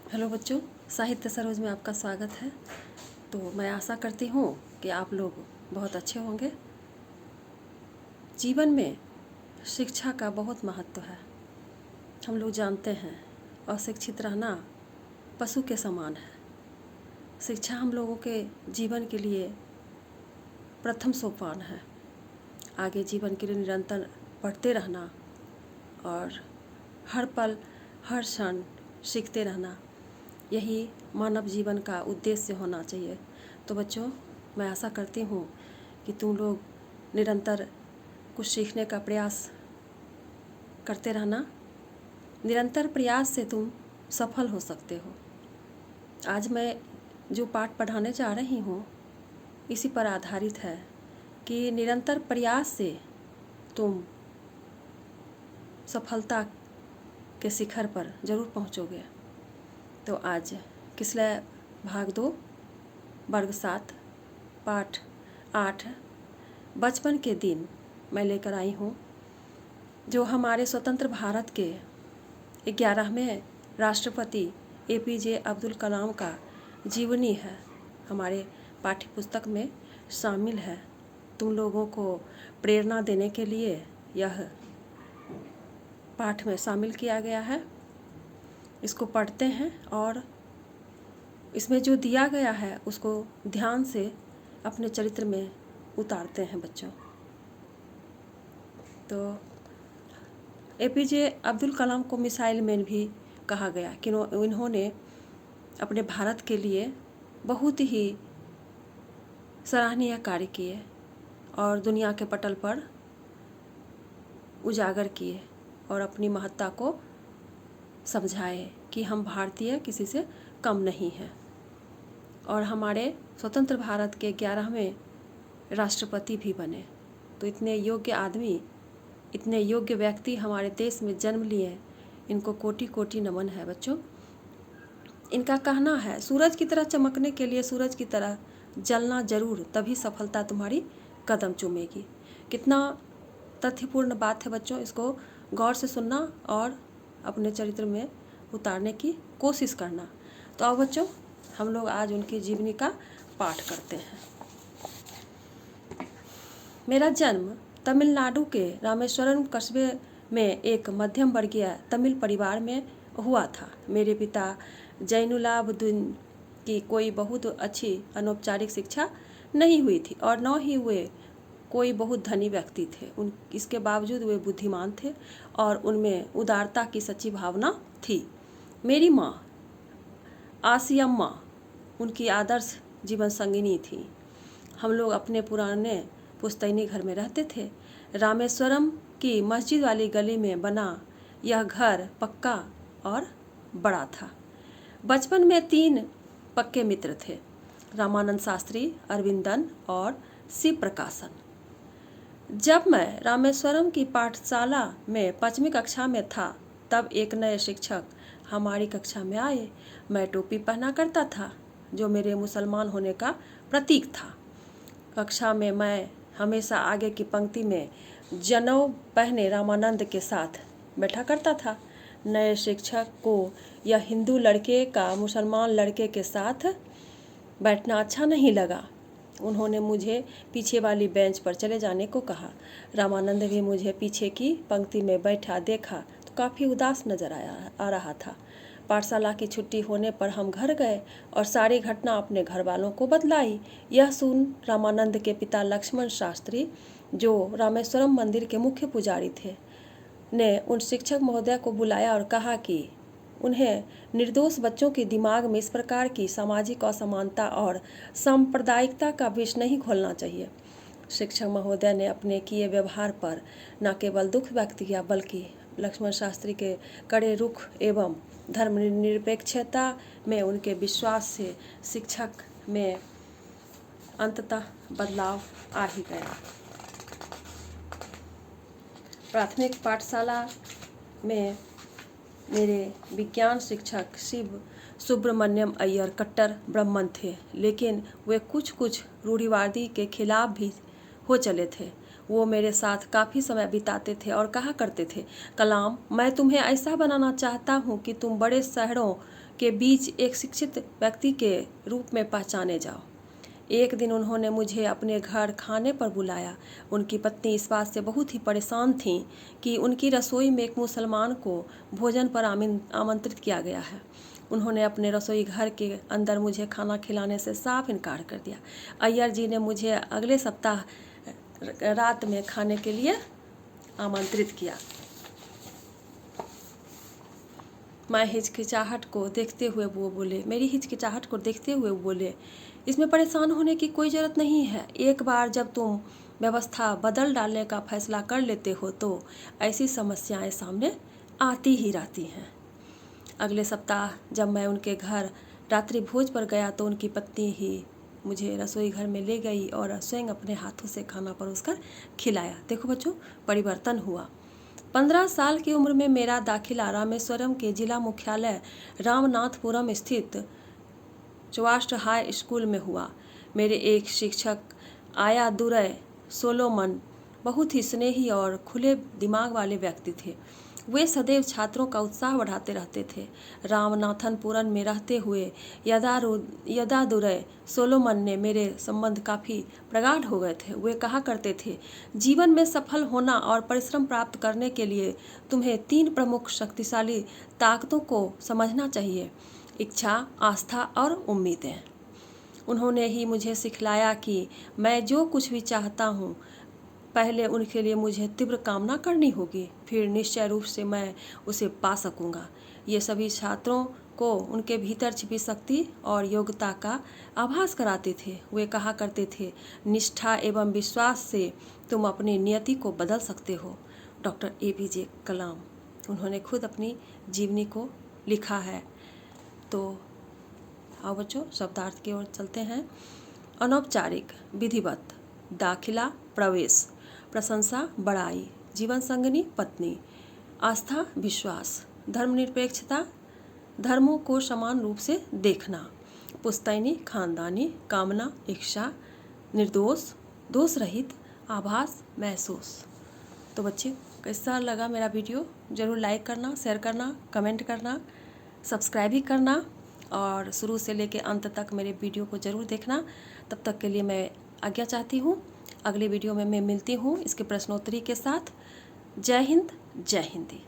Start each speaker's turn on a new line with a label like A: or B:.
A: Hello बच्चों, साहित्य सरोज में आपका स्वागत है। तो मैं आशा करती हूँ कि आप लोग बहुत अच्छे होंगे। जीवन में शिक्षा का बहुत महत्व है। हम लोग जानते हैं अशिक्षित रहना पशु के समान है। शिक्षा हम लोगों के जीवन के लिए प्रथम सोपान है। आगे जीवन के लिए निरंतर पढ़ते रहना और हर पल हर क्षण सीखते रहना, यही मानव जीवन का उद्देश्य होना चाहिए। तो बच्चों, मैं आशा करती हूँ कि तुम लोग निरंतर कुछ सीखने का प्रयास करते रहना। निरंतर प्रयास से तुम सफल हो सकते हो। आज मैं जो पाठ पढ़ाने जा रही हूँ इसी पर आधारित है कि निरंतर प्रयास से तुम सफलता के शिखर पर जरूर पहुँचोगे। तो आज किसलय भाग 2 वर्ग 7 पाठ 8 बचपन के दिन मैं लेकर आई हूँ, जो हमारे स्वतंत्र भारत के 11वें राष्ट्रपति APJ अब्दुल कलाम का जीवनी है। हमारे पाठ्य पुस्तक में शामिल है। तुम लोगों को प्रेरणा देने के लिए यह पाठ में शामिल किया गया है। इसको पढ़ते हैं और इसमें जो दिया गया है उसको ध्यान से अपने चरित्र में उतारते हैं बच्चों। तो APJ अब्दुल कलाम को मिसाइल मैन भी कहा गया कि इन्होंने अपने भारत के लिए बहुत ही सराहनीय कार्य किए और दुनिया के पटल पर उजागर किए और अपनी महत्ता को समझाए कि हम भारतीय किसी से कम नहीं हैं। और हमारे स्वतंत्र भारत के 11वें राष्ट्रपति भी बने। तो इतने योग्य आदमी, इतने योग्य व्यक्ति हमारे देश में जन्म लिए, इनको कोटि कोटि नमन है बच्चों। इनका कहना है, सूरज की तरह चमकने के लिए सूरज की तरह जलना जरूर, तभी सफलता तुम्हारी कदम चूमेगी। कितना तथ्यपूर्ण बात है बच्चों। इसको गौर से सुनना और अपने चरित्र में उतारने की कोशिश करना। तो आओ बच्चों, हम लोग आज उनकी जीवनी का पाठ करते हैं। मेरा जन्म तमिलनाडु के रामेश्वरम कस्बे में एक मध्यम वर्गीय तमिल परिवार में हुआ था। मेरे पिता जैनुलाब्दीन की कोई बहुत अच्छी अनौपचारिक शिक्षा नहीं हुई थी और न ही वे कोई बहुत धनी व्यक्ति थे। इसके बावजूद वे बुद्धिमान थे और उनमें उदारता की सच्ची भावना थी। मेरी माँ आसियम्मा उनकी आदर्श जीवन संगिनी थी। हम लोग अपने पुराने पुश्तैनी घर में रहते थे। रामेश्वरम की मस्जिद वाली गली में बना यह घर पक्का और बड़ा था। बचपन में 3 पक्के मित्र थे, रामानंद शास्त्री, अरविंदन और शिव प्रकाशन। जब मैं रामेश्वरम की पाठशाला में 5वीं कक्षा में था, तब एक नए शिक्षक हमारी कक्षा में आए। मैं टोपी पहना करता था, जो मेरे मुसलमान होने का प्रतीक था। कक्षा में मैं हमेशा आगे की पंक्ति में जनेऊ पहने रामानंद के साथ बैठा करता था। नए शिक्षक को यह हिंदू लड़के का मुसलमान लड़के के साथ बैठना अच्छा नहीं लगा। उन्होंने मुझे पीछे वाली बेंच पर चले जाने को कहा। रामानंद भी मुझे पीछे की पंक्ति में बैठा देखा तो काफ़ी उदास नजर आ रहा था। पाठशाला की छुट्टी होने पर हम घर गए और सारी घटना अपने घर वालों को बतलाई। यह सुन रामानंद के पिता लक्ष्मण शास्त्री, जो रामेश्वरम मंदिर के मुख्य पुजारी थे, ने उन शिक्षक महोदय को बुलाया और कहा कि उन्हें निर्दोष बच्चों के दिमाग में इस प्रकार की सामाजिक असमानता और सांप्रदायिकता का विष नहीं घोलना चाहिए। शिक्षक महोदय ने अपने किए व्यवहार पर न केवल दुख व्यक्त किया, बल्कि लक्ष्मण शास्त्री के कड़े रुख एवं धर्मनिरपेक्षता में उनके विश्वास से शिक्षक में अंततः बदलाव आ ही गया। प्राथमिक पाठशाला में मेरे विज्ञान शिक्षक शिव सुब्रमण्यम अय्यर कट्टर ब्राह्मण थे, लेकिन वे कुछ रूढ़िवादी के खिलाफ भी हो चले थे। वो मेरे साथ काफ़ी समय बिताते थे और कहा करते थे, कलाम, मैं तुम्हें ऐसा बनाना चाहता हूँ कि तुम बड़े शहरों के बीच एक शिक्षित व्यक्ति के रूप में पहचाने जाओ। एक दिन उन्होंने मुझे अपने घर खाने पर बुलाया। उनकी पत्नी इस बात से बहुत ही परेशान थी कि उनकी रसोई में एक मुसलमान को भोजन पर आमंत्रित किया गया है। उन्होंने अपने रसोई घर के अंदर मुझे खाना खिलाने से साफ इनकार कर दिया। अय्यर जी ने मुझे अगले सप्ताह रात में खाने के लिए आमंत्रित किया। मैं हिचकिचाहट को देखते हुए वो बोले मेरी हिचकिचाहट को देखते हुए वो बोले, इसमें परेशान होने की कोई ज़रूरत नहीं है। एक बार जब तुम व्यवस्था बदल डालने का फैसला कर लेते हो तो ऐसी समस्याएं सामने आती ही रहती हैं। अगले सप्ताह जब मैं उनके घर रात्रि भोज पर गया तो उनकी पत्नी ही मुझे रसोई घर में ले गई और स्वयं अपने हाथों से खाना परोसकर खिलाया। देखो बच्चों, परिवर्तन हुआ। 15 साल की उम्र में मेरा दाखिला रामेश्वरम के जिला मुख्यालय रामनाथपुरम स्थित चौराष्ट्र हाई स्कूल में हुआ। मेरे एक शिक्षक आया दुरै सोलोमन बहुत ही स्नेही और खुले दिमाग वाले व्यक्ति थे। वे सदैव छात्रों का उत्साह बढ़ाते रहते थे। रामनाथनपुरम में रहते हुए यदादुरै सोलोमन ने मेरे संबंध काफ़ी प्रगाढ़ हो गए थे। वे कहा करते थे, जीवन में सफल होना और परिश्रम प्राप्त करने के लिए तुम्हें 3 प्रमुख शक्तिशाली ताकतों को समझना चाहिए: इच्छा, आस्था और उम्मीदें। उन्होंने ही मुझे सिखलाया कि मैं जो कुछ भी चाहता हूँ पहले उनके लिए मुझे तीव्र कामना करनी होगी, फिर निश्चय रूप से मैं उसे पा सकूँगा। ये सभी छात्रों को उनके भीतर छिपी शक्ति और योग्यता का आभास कराते थे। वे कहा करते थे, निष्ठा एवं विश्वास से तुम अपनी नियति को बदल सकते हो। डॉक्टर APJ कलाम, उन्होंने खुद अपनी जीवनी को लिखा है। तो आओ बच्चों, शब्दार्थ की ओर चलते हैं। अनौपचारिक, विधिवत, दाखिला, प्रवेश, प्रशंसा, बड़ाई, जीवन संगनी, पत्नी, आस्था, विश्वास, धर्मनिरपेक्षता, धर्मों को समान रूप से देखना, पुश्तैनी, खानदानी, कामना, इच्छा, निर्दोष, दोष रहित, आभास, महसूस। तो बच्चे, कैसा लगा मेरा वीडियो? ज़रूर लाइक करना, शेयर करना, कमेंट करना, सब्सक्राइब भी करना और शुरू से लेकर अंत तक मेरे वीडियो को ज़रूर देखना। तब तक के लिए मैं आज्ञा चाहती हूँ। अगले वीडियो में मैं मिलती हूँ इसके प्रश्नोत्तरी के साथ। जय हिंद, जय हिंदी।